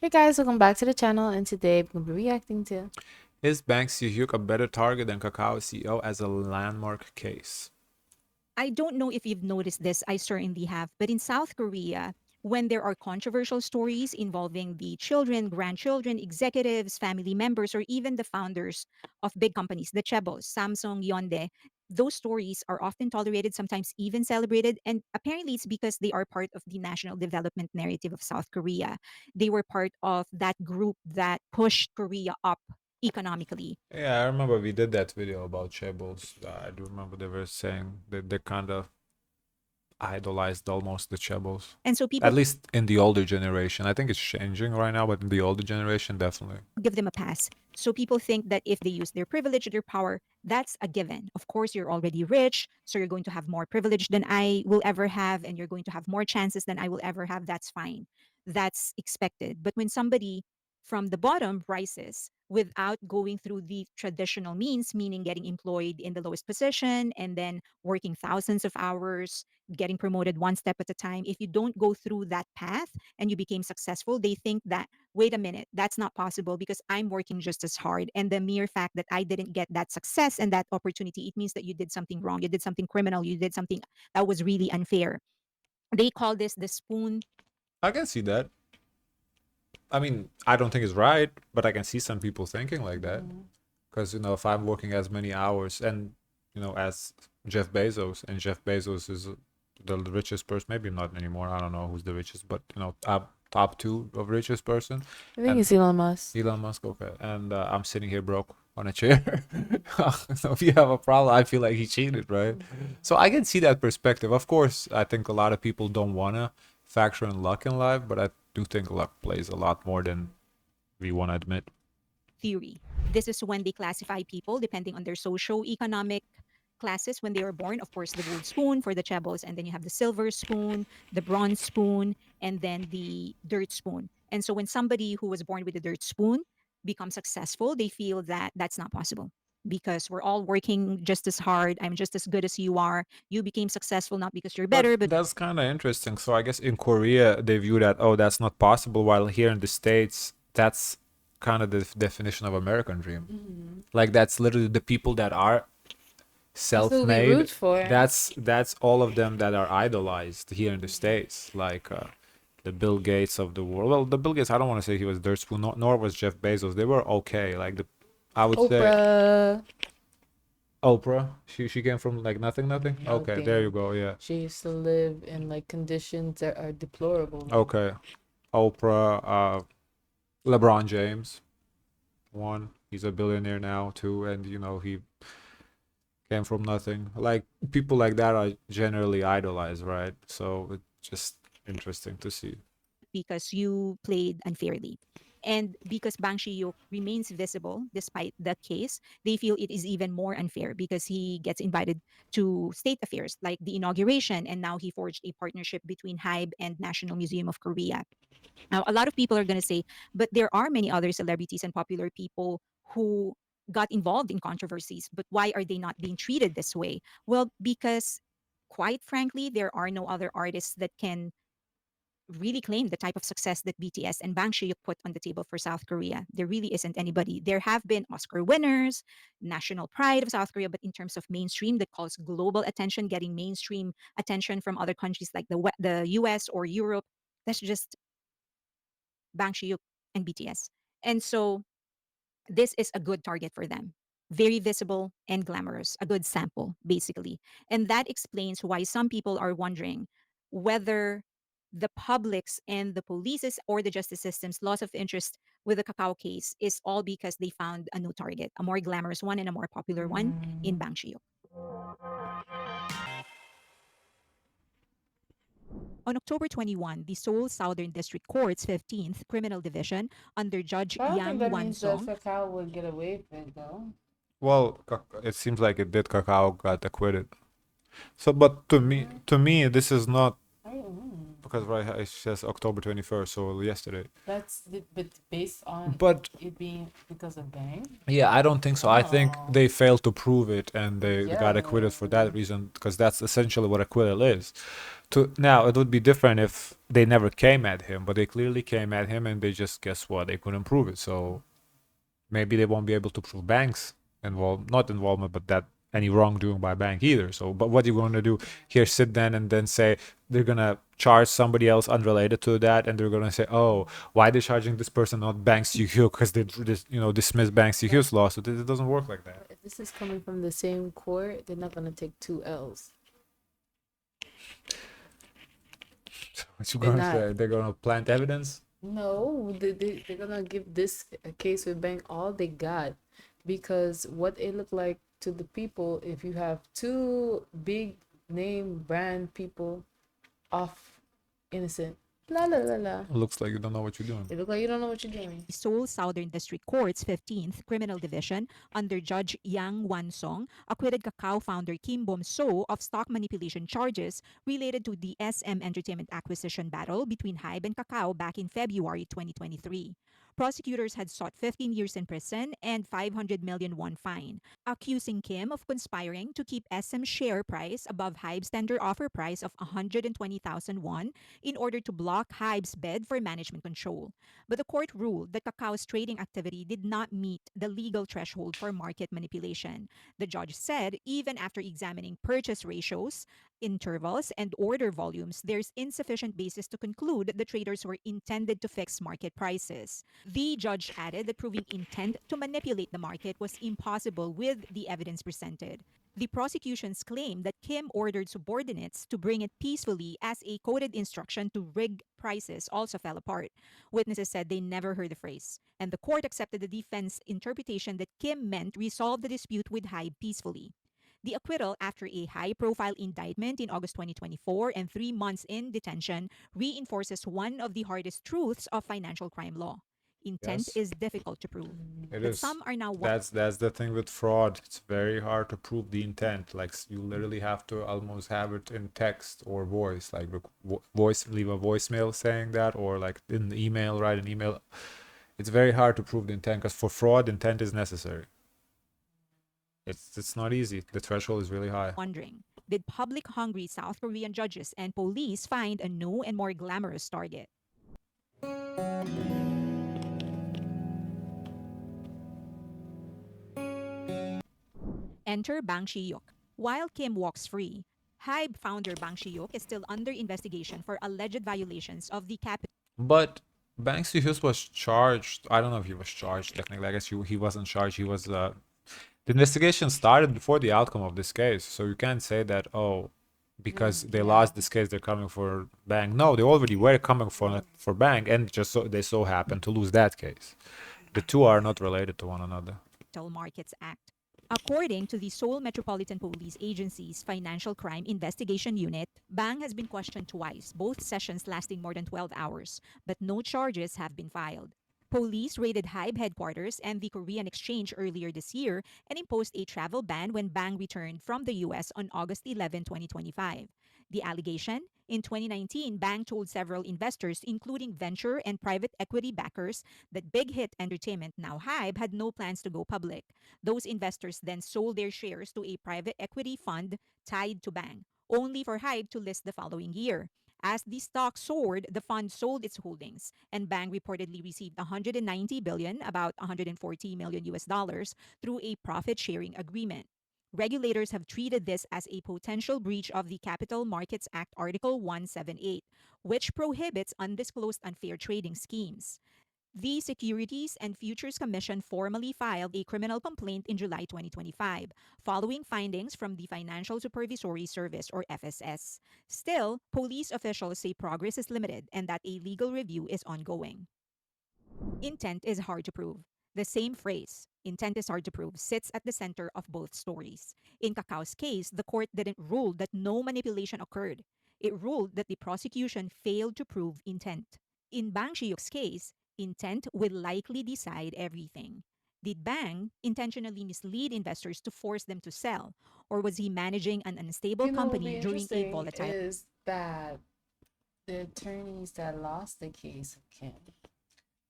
Hey guys, welcome back to the channel, and today we're going to be reacting to Is Bang Si-hyuk a better target than Kakao CEO as a landmark case? I don't know if you've noticed this, I certainly have, but in South Korea, when there are controversial stories involving the children, grandchildren, executives, family members, or even the founders of big companies, the chaebols, Samsung, Hyundai, those stories are often tolerated, sometimes even celebrated. And apparently, it's because they are part of the national development narrative of South Korea. They were part of that group that pushed Korea up economically. Yeah, I remember we did that video about chaebols. I do remember they were saying that they kind of idolized almost the chaebols. And so At people least in the older generation. I think it's changing right now, but in the older generation, definitely. give them a pass. So people think that if they use their privilege, their power, that's a given. Of course, you're already rich, so you're going to have more privilege than I will ever have, and you're going to have more chances than I will ever have. That's fine. That's expected. But when somebody from the bottom rises without going through the traditional means, meaning getting employed in the lowest position and then working thousands of hours, getting promoted one step at a time, if you don't go through that path and you became successful, they think that wait a minute, that's not possible because I'm working just as hard. And the mere fact that I didn't get that success and that opportunity, it means that you did something wrong. You did something criminal. You did something that was really unfair. They call this the spoon I can see that. I mean, I don't think it's right, but I can see some people thinking like that. Because, if I'm working as many hours and, as Jeff Bezos, and Jeff Bezos is the richest person, maybe not anymore. I don't know who's the richest, but, top two of richest person. I think And it's Elon Musk. Elon Musk, okay. And I'm sitting here broke on a chair. So if you have a problem, I feel like he cheated, right? So I can see that perspective. Of course, I think a lot of people don't want to factor in luck in life, but I do think luck plays a lot more than we want to admit. theory. This is when they classify people depending on their socio-economic classes when they were born. Of course, the gold spoon for the chaebols, and then you have the silver spoon, the bronze spoon, and then the dirt spoon. And so when somebody who was born with a dirt spoon becomes successful, they feel that that's not possible because we're all working just as hard. I'm just as good as you are. You became successful not because you're But better, but that's kind of interesting. So I guess in Korea they view that, oh, that's not possible, while here in the States that's kind of the definition of American dream. Like that's literally the people that are That's who we root self-made. for. That's all of them that are idolized here in the States, like the Bill Gates of the world. Well, the Bill Gates, I don't want to say he was dirt spoon, nor was Jeff Bezos. They were okay. Like I would say Oprah, Oprah. She came from like nothing, nothing. Okay, there you nothing. go. Yeah. She used to live in like conditions that are deplorable. Okay. Oprah, LeBron James, one. He's a billionaire now too, and he came from nothing. Like people like that are generally idolized, right? So it's just interesting to see. because you played unfairly. And because Bang Si-hyuk remains visible despite the case, they feel it is even more unfair because he gets invited to state affairs like the inauguration, and now he forged a partnership between HYBE and National Museum of Korea. Now, a lot of people are going to say, but there are many other celebrities and popular people who got involved in controversies, but why are they not being treated this way? Well, because quite frankly, there are no other artists that can really claim the type of success that BTS and Bang Si-hyuk put on the table for South Korea. There really isn't anybody. There have been Oscar winners, national pride of South Korea, but in terms of mainstream that calls global attention, getting mainstream attention from other countries like the US or Europe, that's just Bang Si-hyuk and BTS. And so this is a good target for them. Very visible and glamorous, a good sample, basically. And that explains why some people are wondering whether the public's and the police's or the justice system's loss of interest with the Kakao case is all because they found a new target, a more glamorous one and a more popular one in Bang Shiyuk. On October 21, the Seoul Southern District Court's 15th Criminal Division under Judge I don't think Yang that means that Wan-song. Kakao would get away with it though. Well, it seems like it did. Kakao got acquitted. So, but to me, this is not. I don't know. because right it says October 21st, so yesterday. But based on But it being because of Bang. yeah, I don't think so. I think Oh. they failed to prove it, and they got acquitted for Yeah. that reason, because that's essentially what acquittal is. To now, it would be different if they never came at him, but they clearly came at him, and they just, guess what? They couldn't prove it. So maybe they won't be able to prove Banks not involvement, but that any wrongdoing by bank either. So, but what you're going to do here, sit then and then say they're going to charge somebody else unrelated to that, and they're going to say, oh, why they charging this person, not Bang Si-hyuk, because they dismiss Bang Si-hyuk's lawsuit. It doesn't work like that. If this is coming from the same court, they're not gonna take two L's. So what you They're going to not. say? They're going to plant evidence? No, they're gonna give this case with Bank all they got, because what it looked like to the people, if you have two big name brand people off innocent, la la la la. Looks like you don't know what you're doing. It look like you don't know what you're doing. Seoul Southern District Court's 15th Criminal Division under Judge Yang Wan-song acquitted Kakao founder Kim Bom-so of stock manipulation charges related to the SM Entertainment acquisition battle between Hybe and Kakao back in February 2023. Prosecutors had sought 15 years in prison and 500 million won fine, accusing Kim of conspiring to keep SM share price above Hybe's tender offer price of 120,000 won in order to block Hybe's bid for management control. But the court ruled that Kakao's trading activity did not meet the legal threshold for market manipulation. The judge said even after examining purchase ratios, intervals, and order volumes, there's insufficient basis to conclude the traders were intended to fix market prices. The judge added that proving intent to manipulate the market was impossible with the evidence presented. The prosecution's claim that Kim ordered subordinates to bring it peacefully as a coded instruction to rig prices also fell apart. Witnesses said they never heard the phrase, and the court accepted the defense interpretation that Kim meant resolve the dispute with Hybe peacefully. The acquittal after a high profile indictment in August 2024 and 3 months in detention reinforces one of the hardest truths of financial crime law. Intent Yes. is difficult to prove. It But is. some are now That's the thing with fraud. It's very hard to prove the intent. Like you literally have to almost have it in text or voice, like voice, leave a voicemail saying that, or like in the email, write an email. It's very hard to prove the intent, because for fraud, intent is necessary. It's not easy. The threshold is really high. wondering, did public hungry South Korean judges and police find a new and more glamorous target? Enter Bang Si-hyuk. While Kim walks free, Hybe founder Bang Si-hyuk is still under investigation for alleged violations of the capital But Bang Si-hyuk was charged. I don't know if he was charged technically. I guess he wasn't charged. He was the investigation started before the outcome of this case. So you can't say that, oh, because they lost this case, they're coming for Bang. No, they already were coming for Bang, and just so they so happened to lose that case. The two are not related to one another. Markets Act. According to the Seoul Metropolitan Police Agency's Financial Crime Investigation Unit, Bang has been questioned twice, both sessions lasting more than 12 hours, but no charges have been filed. Police raided Hybe headquarters and the Korean Exchange earlier this year and imposed a travel ban when Bang returned from the US on August 11, 2025. The allegation? In 2019, Bang told several investors, including venture and private equity backers, that Big Hit Entertainment, now Hybe, had no plans to go public. Those investors then sold their shares to a private equity fund tied to Bang, only for Hybe to list the following year. As the stock soared, the fund sold its holdings, and Bang reportedly received 190 billion, about 140 million US dollars, through a profit-sharing agreement. Regulators have treated this as a potential breach of the Capital Markets Act Article 178, which prohibits undisclosed unfair trading schemes. The Securities and Futures Commission formally filed a criminal complaint in July 2025, following findings from the Financial Supervisory Service or FSS. Still, police officials say progress is limited and that a legal review is ongoing. Intent is hard to prove. The same phrase, intent is hard to prove, sits at the center of both stories. In Kakao's case, the court didn't rule that no manipulation occurred. It ruled that the prosecution failed to prove intent. In Bang Si-hyuk's case, intent will likely decide everything. Did Bang intentionally mislead investors to force them to sell, or was he managing an unstable You know what would company be during a interesting volatile is that The attorneys that lost the case can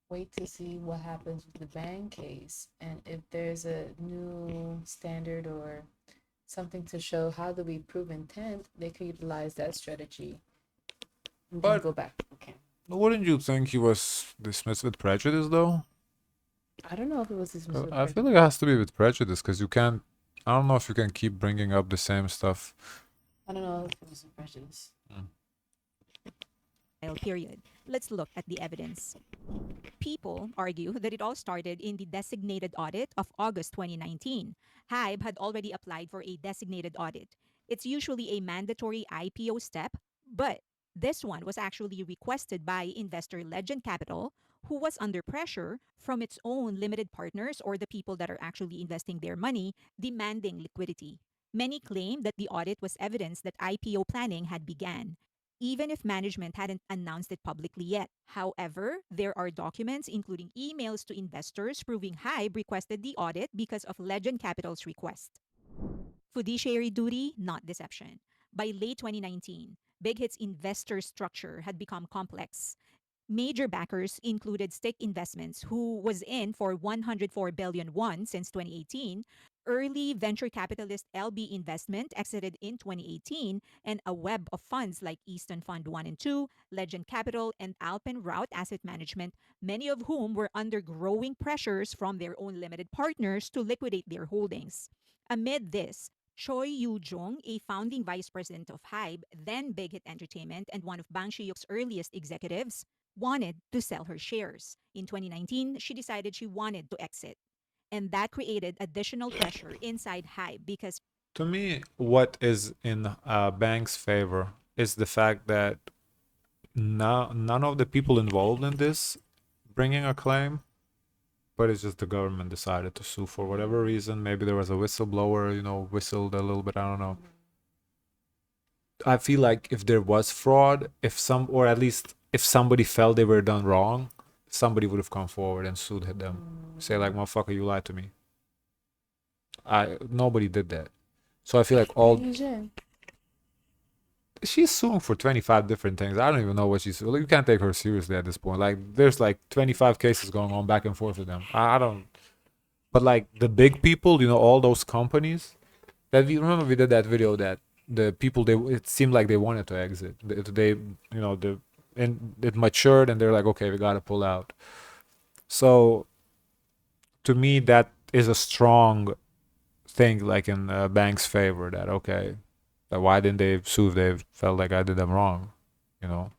wait to see what happens with the Bang case, and if there's a new standard or something to show how do we prove intent, they could utilize that strategy and then But go back. Okay. wouldn't you think he was dismissed with prejudice, though? I don't know if it was dismissed with I feel prejudice. like it has to be with prejudice because you can't. I don't know if you can keep bringing up the same stuff. I don't know if it was with prejudice. Period. Let's look at the evidence. People argue that it all started in the designated audit of August 2019. Hybe had already applied for a designated audit. It's usually a mandatory IPO step, but this one was actually requested by investor Legend Capital, who was under pressure from its own limited partners or the people that are actually investing their money, demanding liquidity. Many claim that the audit was evidence that IPO planning had begun, even if management hadn't announced it publicly yet. However, there are documents, including emails to investors, proving Hybe requested the audit because of Legend Capital's request. Fiduciary duty, not deception. By late 2019, Big Hit's investor structure had become complex. Major backers included Stick Investments, who was in for 104 billion won since 2018. Early venture capitalist LB Investment exited in 2018, and a web of funds like Easton Fund 1 and 2, Legend Capital, and Alpen Route Asset Management, many of whom were under growing pressures from their own limited partners to liquidate their holdings. Amid this, Choi Yoo-jung, a founding vice president of Hybe, then Big Hit Entertainment, and one of Bang Si-hyuk's earliest executives, wanted to sell her shares. In 2019, she decided she wanted to exit. And that created additional pressure inside Hybe because To me, what is in Bank's favor is the fact that none of the people involved in this bringing a claim, but it's just the government decided to sue for whatever reason. Maybe there was a whistleblower, whistled a little bit. I don't know. I feel like if there was fraud, or at least if somebody felt they were done wrong, somebody would have come forward and sued them. Say like, motherfucker, you lied to me. Nobody did that. So I feel like she's suing for 25 different things. I don't even know what she's. Like, you can't take her seriously at this point. Like, there's like 25 cases going on back and forth with them. I don't. But like the big people, all those companies. That we remember we did that video that the people it seemed like they wanted to exit. And it matured and they're like, okay, we gotta pull out. So to me, that is a strong thing, like in Bank's favor. That okay, that why didn't they sue if they felt like I did them wrong, you know?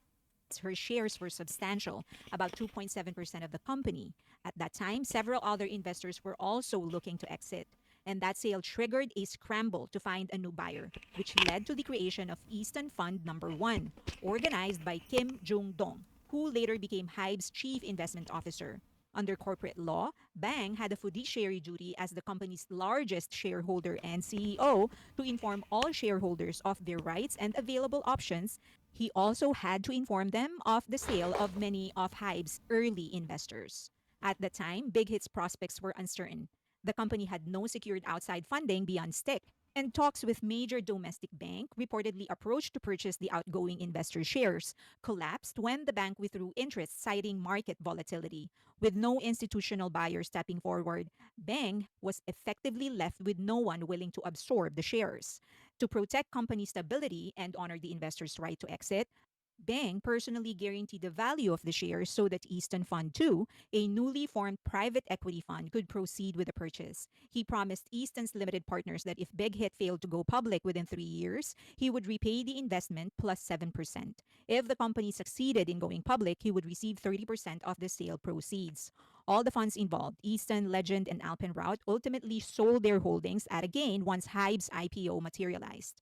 her shares were substantial, about 2.7% of the company. At that time, several other investors were also looking to exit. And that sale triggered a scramble to find a new buyer, which led to the creation of Easton Fund Number 1, organized by Kim Jung-dong, who later became Hybe's chief investment officer. Under corporate law, Bang had a fiduciary duty as the company's largest shareholder and CEO to inform all shareholders of their rights and available options. He also had to inform them of the sale of many of Hybe's early investors. At the time, Big Hit's prospects were uncertain. The company had no secured outside funding beyond Stick, and talks with major domestic bank, reportedly approached to purchase the outgoing investor shares, collapsed when the bank withdrew interest, citing market volatility. With no institutional buyer stepping forward, Bang was effectively left with no one willing to absorb the shares. To protect company stability and honor the investors' right to exit, Bang personally guaranteed the value of the shares so that Easton Fund 2, a newly formed private equity fund, could proceed with the purchase. He promised Easton's limited partners that if Big Hit failed to go public within 3 years, he would repay the investment plus 7%. If the company succeeded in going public, he would receive 30% of the sale proceeds. All the funds involved, Easton, Legend, and Alpenroute, ultimately sold their holdings at a gain once Hybe's IPO materialized.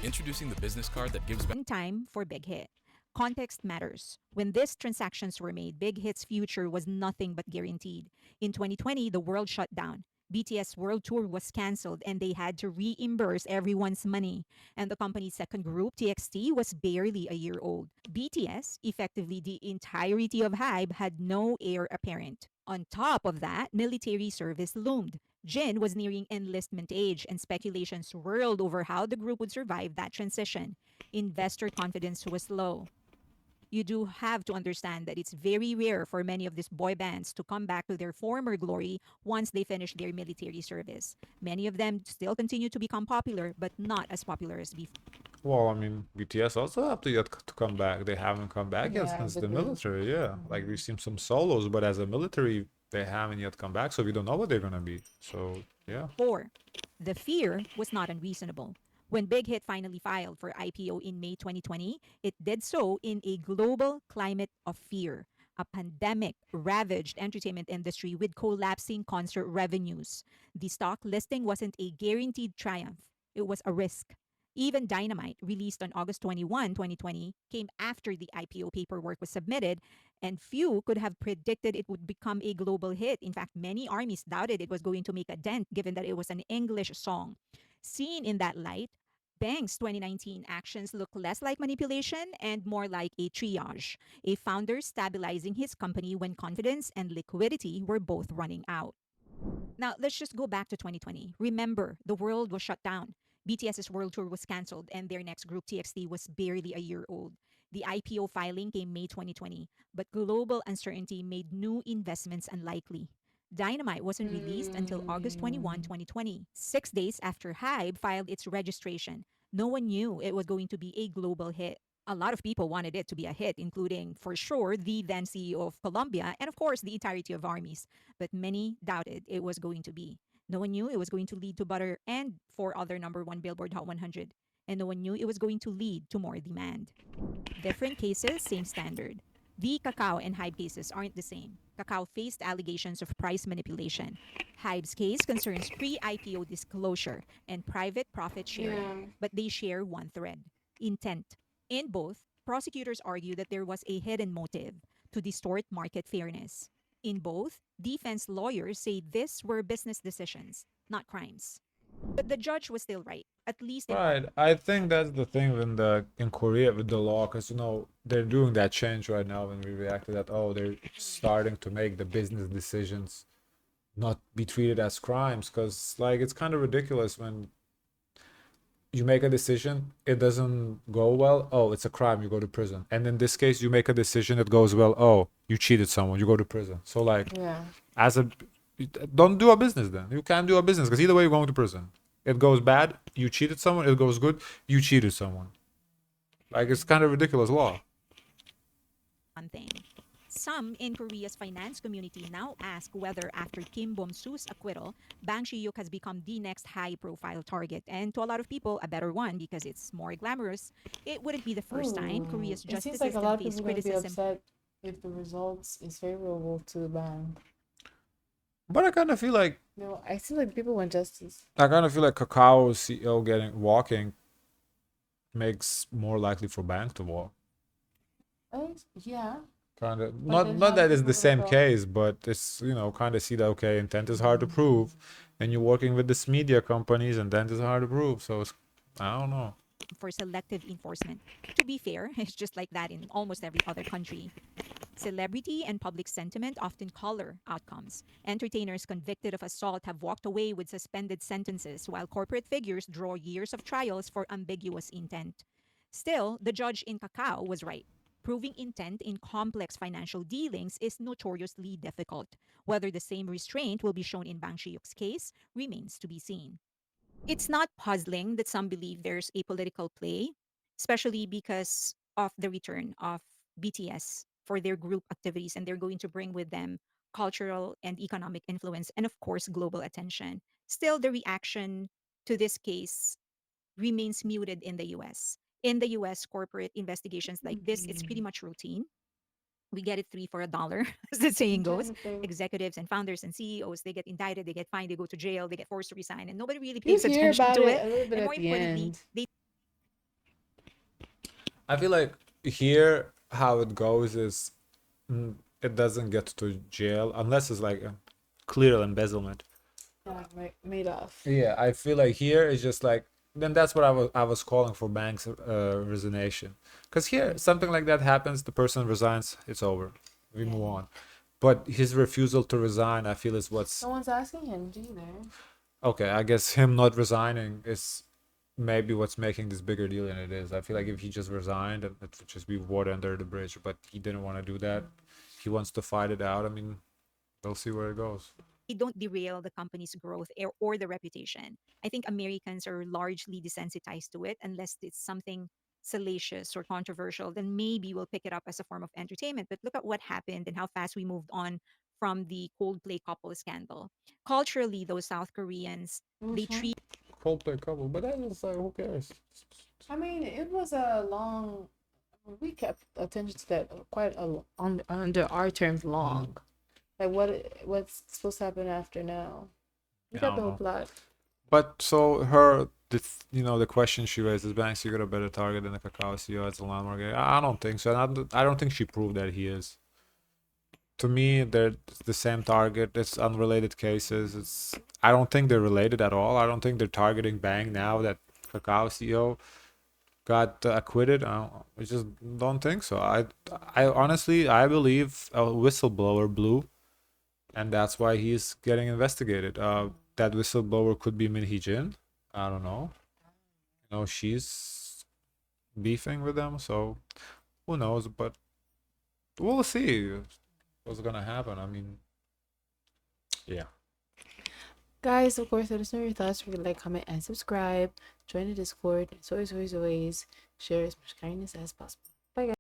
Introducing the business card that gives back. Time for Big Hit. Context matters. When these transactions were made, Big Hit's future was nothing but guaranteed. In 2020, the world shut down. BTS World Tour was canceled and they had to reimburse everyone's money. And the company's second group, TXT, was barely a year old. BTS, effectively the entirety of Hybe, had no heir apparent. On top of that, military service loomed. Jin was nearing enlistment age, and speculations swirled over how the group would survive that transition. Investor confidence was low. You do have to understand that it's very rare for many of these boy bands to come back to their former glory once they finish their military service. Many of them still continue to become popular, but not as popular as before. Well, I mean, BTS also have to yet to come back. They haven't come back yet Yeah, since but the they military. Yeah, like we've seen some solos, but as a military, they haven't yet come back, so we don't know what they're gonna be. So yeah. 4. The fear was not unreasonable. When Big Hit finally filed for IPO in May 2020, it did so in a global climate of fear. A pandemic ravaged entertainment industry with collapsing concert revenues. The stock listing wasn't a guaranteed triumph. It was a risk. Even Dynamite, released on August 21, 2020, came after the IPO paperwork was submitted, and few could have predicted it would become a global hit. In fact, many armies doubted it was going to make a dent given that it was an English song. Seen in that light, Bang's 2019 actions look less like manipulation and more like a triage, a founder stabilizing his company when confidence and liquidity were both running out. Now, let's just go back to 2020. Remember, the world was shut down. BTS's world tour was canceled, and their next group, TXT, was barely a year old. The IPO filing came May 2020, but global uncertainty made new investments unlikely. Dynamite wasn't released until August 21, 2020, 6 days after Hybe filed its registration. No one knew it was going to be a global hit. A lot of people wanted it to be a hit, including, for sure, the then CEO of Colombia and, of course, the entirety of armies. But many doubted it was going to be. No one knew it was going to lead to Butter and 4 other #1 Billboard Hot 100. And no one knew it was going to lead to more demand. Different cases, same standard. The Kakao and Hybe cases aren't the same. Kakao faced allegations of price manipulation. Hybe's case concerns pre-IPO disclosure and private profit sharing, yeah. but they share one thread: intent. In both, prosecutors argue that there was a hidden motive to distort market fairness. In both, defense lawyers say these were business decisions, not crimes. But the judge was still right, at least in part. Right. I think that's the thing in Korea with the law, because they're doing that change right now when we react to that. Oh, they're starting to make the business decisions not be treated as crimes, because like it's kind of ridiculous when you make a decision, it doesn't go well, oh, it's a crime, you go to prison. And in this case, you make a decision, it goes well, oh, you cheated someone, you go to prison. So like, Yeah. as a don't do a business then. You can't do a business because either way you're going to prison. It goes bad, you cheated someone. It goes good, you cheated someone. Like it's kind of ridiculous law. One thing. Some in Korea's finance community now ask whether after Kim Bom-soo's acquittal, Bang Si-hyuk has become the next high-profile target, and to a lot of people, a better one because it's more glamorous. It wouldn't be the first time Ooh, Korea's it seems justice like a system lot of faced people are gonna be criticism. upset if the results is favorable to Bang. But I kind of feel like No, I feel like people want justice. Kakao CEO walking makes more likely for Bank to walk. Yeah, Kind of but not then not how do that it's the people gonna same tell? case, but it's kind of see that okay, intent is hard to prove, and you're working with this media companies, and intent is hard to prove. So it's I don't know. For selective enforcement. To be fair, it's just like that in almost every other country. Celebrity and public sentiment often color outcomes. Entertainers convicted of assault have walked away with suspended sentences, while corporate figures draw years of trials for ambiguous intent. Still, the judge in Kakao was right. Proving intent in complex financial dealings is notoriously difficult. Whether the same restraint will be shown in Bang Si-hyuk's case remains to be seen. It's not puzzling that some believe there's a political play, especially because of the return of BTS for their group activities, and they're going to bring with them cultural and economic influence, and of course, global attention. Still, the reaction to this case remains muted in the US. In the US, corporate investigations like this, it's pretty much routine. We get it three for a dollar, as the saying I'm trying goes. to think. Executives and founders and CEOs, they get indicted, they get fined, they go to jail, they get forced to resign, and nobody really You pays hear attention about to it it. a little bit And at more the importantly, end. they I feel like here how it goes is it doesn't get to jail unless it's like a clear embezzlement. Yeah, right, made off. Yeah, I feel like here it's just like then that's what I was calling for Bank's resignation. Because here something like that happens, the person resigns, it's over, we move on. But his refusal to resign, I feel, is what's No one's asking him either. okay. I guess him not resigning is maybe what's making this bigger deal than it is. I feel like if he just resigned, it would just be water under the bridge. But he didn't want to do that. He wants to fight it out. I mean, we'll see where it goes. don't derail the company's growth or the reputation. I think Americans are largely desensitized to it unless it's something salacious or controversial, then maybe we'll pick it up as a form of entertainment. But look at what happened and how fast we moved on from the Coldplay couple scandal. Culturally, those South Koreans, they Which one? treat Coldplay couple, but that is like, who cares? I mean, it was a long. We kept attention to that quite under our terms long. Like what's supposed to happen after now? We Yeah, I got the don't whole know. plot. But so her, the question she raised is Banks, you got a better target than the Kakao CEO as a landmark. I don't think so. And I don't think she proved that he is. To me, they're the same target. It's unrelated cases. I don't think they're related at all. I don't think they're targeting Bang now that Kakao CEO got acquitted. I just don't think so. I honestly, I believe a whistleblower blew, and that's why he's getting investigated. That whistleblower could be Min Hee Jin. I don't know. She's beefing with them, so who knows? But we'll see what's gonna happen. I mean, yeah. Guys, of course, let us know your thoughts. Remember to like, comment, and subscribe. Join the Discord. As always, share as much kindness as possible. Bye, guys.